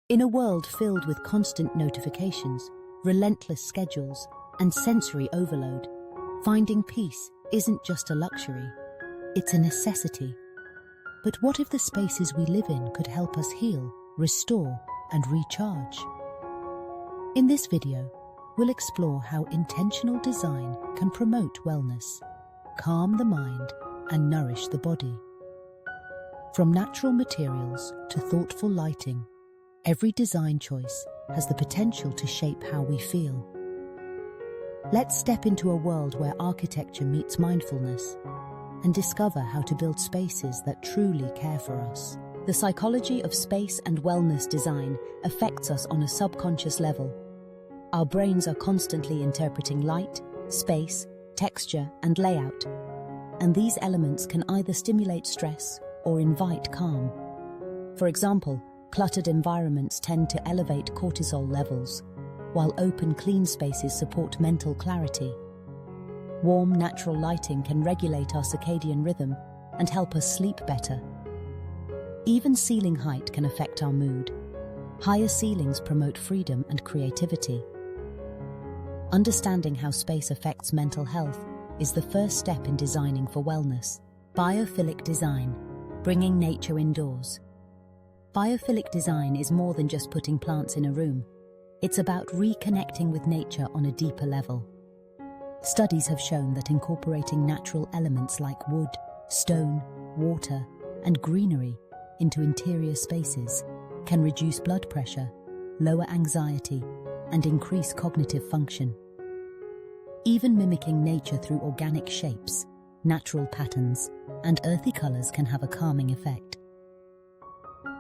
In a world filled with constant notifications, relentless schedules, and sensory overload, finding peace isn't just a luxury, it's a necessity. But what if the spaces we live in could help us heal, restore, and recharge? In this video, we'll explore how intentional design can promote wellness, calm the mind, and nourish the body. From natural materials to thoughtful lighting, every design choice has the potential to shape how we feel. Let's step into a world where architecture meets mindfulness and discover how to build spaces that truly care for us. The psychology of space and wellness design affects us on a subconscious level. Our brains are constantly interpreting light, space, texture, and layout, and these elements can either stimulate stress or invite calm. For example, cluttered environments tend to elevate cortisol levels, while open, clean spaces support mental clarity. Warm, natural lighting can regulate our circadian rhythm and help us sleep better. Even ceiling height can affect our mood. Higher ceilings promote freedom and creativity. Understanding how space affects mental health is the first step in designing for wellness. Biophilic design, bringing nature indoors. Biophilic design is more than just putting plants in a room. It's about reconnecting with nature on a deeper level. Studies have shown that incorporating natural elements like wood, stone, water, and greenery into interior spaces can reduce blood pressure, lower anxiety, and increase cognitive function. Even mimicking nature through organic shapes, natural patterns, and earthy colors can have a calming effect.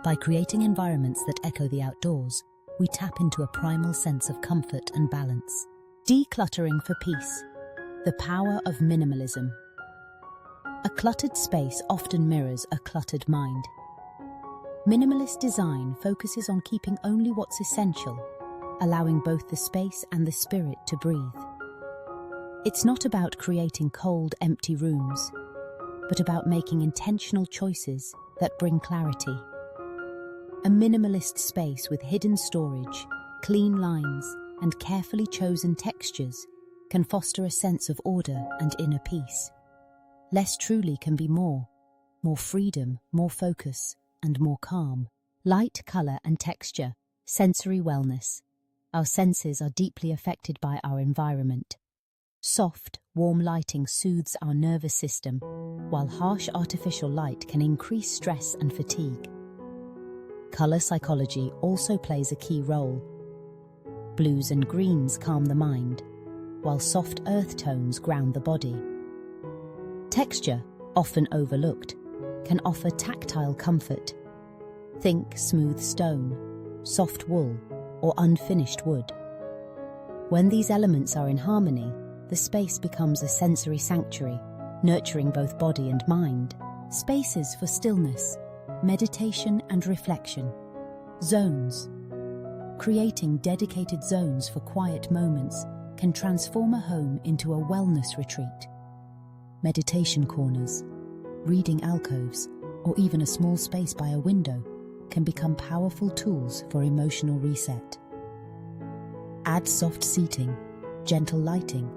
By creating environments that echo the outdoors, we tap into a primal sense of comfort and balance. Decluttering for peace. The power of minimalism. A cluttered space often mirrors a cluttered mind. Minimalist design focuses on keeping only what's essential, allowing both the space and the spirit to breathe. It's not about creating cold, empty rooms, but about making intentional choices that bring clarity. A minimalist space with hidden storage, clean lines, and carefully chosen textures can foster a sense of order and inner peace. Less truly can be more freedom, more focus, and more calm. Light, color, and texture, sensory wellness. Our senses are deeply affected by our environment. Soft, warm lighting soothes our nervous system, while harsh artificial light can increase stress and fatigue. Color psychology also plays a key role. Blues and greens calm the mind, while soft earth tones ground the body. Texture, often overlooked, can offer tactile comfort. Think smooth stone, soft wool, or unfinished wood. When these elements are in harmony, the space becomes a sensory sanctuary, nurturing both body and mind. Spaces for stillness, meditation and reflection. Zones. Creating dedicated zones for quiet moments can transform a home into a wellness retreat. Meditation corners, reading alcoves, or even a small space by a window can become powerful tools for emotional reset. Add soft seating, gentle lighting,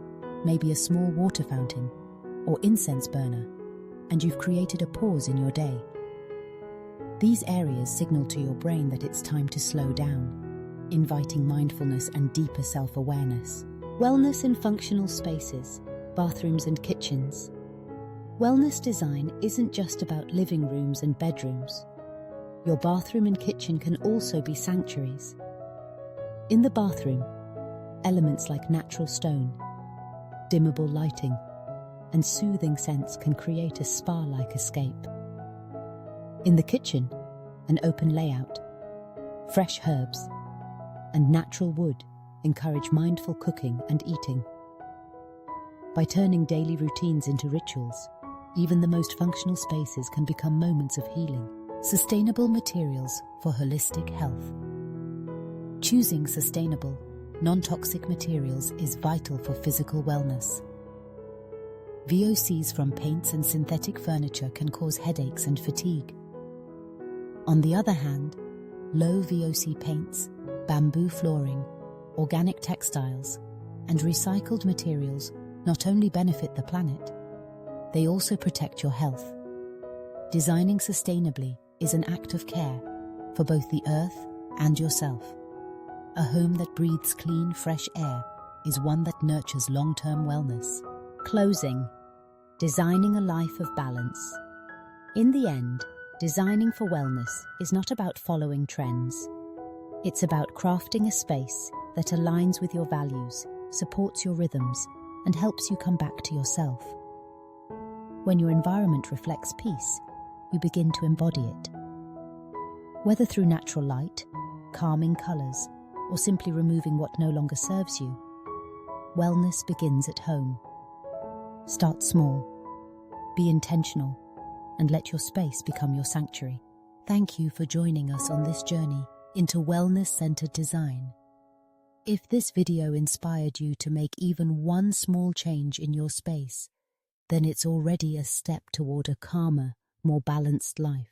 maybe a small water fountain, or incense burner, and you've created a pause in your day. These areas signal to your brain that it's time to slow down, inviting mindfulness and deeper self-awareness. Wellness in functional spaces, bathrooms and kitchens. Wellness design isn't just about living rooms and bedrooms. Your bathroom and kitchen can also be sanctuaries. In the bathroom, elements like natural stone, dimmable lighting, and soothing scents can create a spa-like escape. In the kitchen, an open layout, fresh herbs, and natural wood encourage mindful cooking and eating. By turning daily routines into rituals, even the most functional spaces can become moments of healing. Sustainable materials for holistic health. Choosing sustainable, non-toxic materials is vital for physical wellness. VOCs from paints and synthetic furniture can cause headaches and fatigue. On the other hand, Low VOC paints, bamboo flooring, organic textiles, and recycled materials not only benefit the planet, they also protect your health. Designing sustainably is an act of care for both the earth and yourself. A home that breathes clean, fresh air is one that nurtures long-term wellness. Closing. Designing a life of balance. In the end, designing for wellness is not about following trends. It's about crafting a space that aligns with your values, supports your rhythms, and helps you come back to yourself. When your environment reflects peace, you begin to embody it. Whether through natural light, calming colours, or simply removing what no longer serves you, wellness begins at home. Start small, be intentional, and let your space become your sanctuary. Thank you for joining us on this journey into wellness-centered design. If this video inspired you to make even one small change in your space, then it's already a step toward a calmer, more balanced life.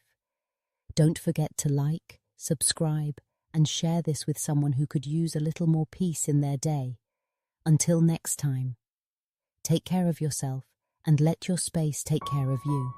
Don't forget to like, subscribe, and share this with someone who could use a little more peace in their day. Until next time, take care of yourself and let your space take care of you.